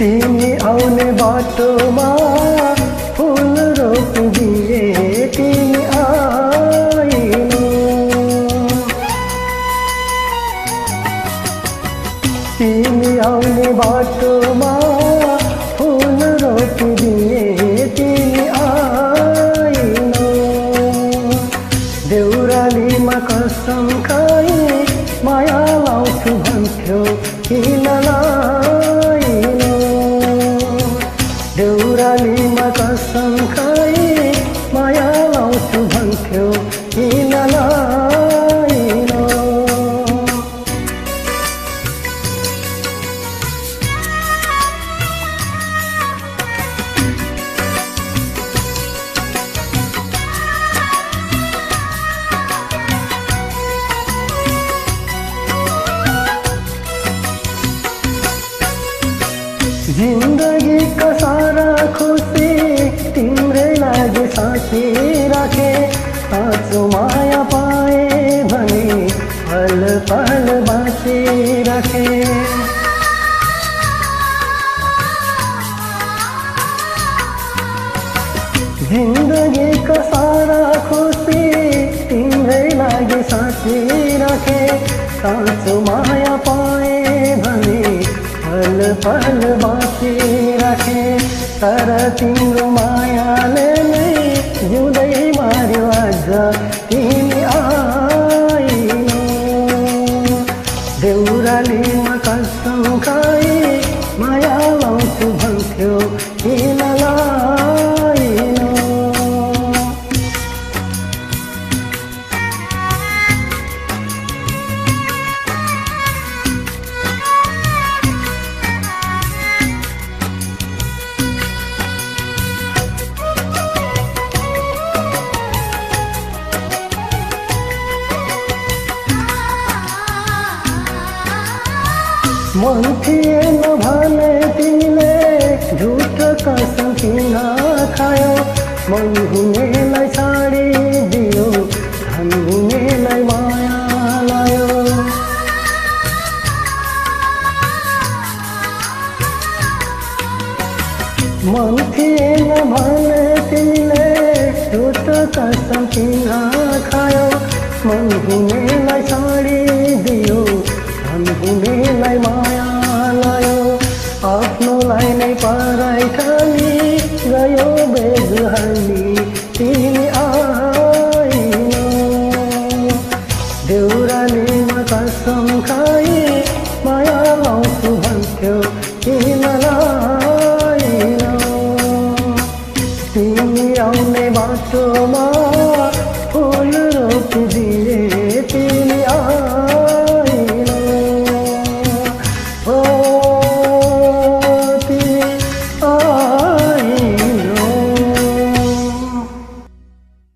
तिमी आउने बाटोमा फुल रोपिदिए तिमी आइनौ। तिमी आउने बाटोमा फुल रोपिदिए तिमी आइनौ। देउरालीमा कसम खाई माया लाउँछु भन्थ्यौ किन लाइनौ। देउरालीमा कसम खाई माया लाउँछु भन्थ्यौ किन लाइनौ। जिन्दगी का सारा खुशी तिम्रै लागि साँची राखे। साँचो माया पाए भने पल पल बाँची राखे। जिन्दगी का सारा खुशी तिम्रै लागि साँची राखे। साँचो माया पाए भने पल पल बाँची राखे। तर तिम्रो मायाले नै जिउँदै मार्यो आज तिमी आइनौ। देउरालीमा कसम खाई माया लाउँछु भन्थ्यौ किन लाइनौ। मन थिएन भने तिमीले झुट कसम किन खायौ। मन हुनेलाई छाडिदियो धन हुनेलाई माया लायो। मन थिएन भने तिमीले झुट कसम किन खायौ। मन हुनेलाई छाडिदियो धन हुनेलाई माया लायो। आफ्नोलाई नै पराई ठानी गयो बेजुहानी तिमी आइनौ। देउरालीमा कसम खाई माया लाउँछु भन्थ्यौ किन लाइनौ। तिमी आउने बाटोमा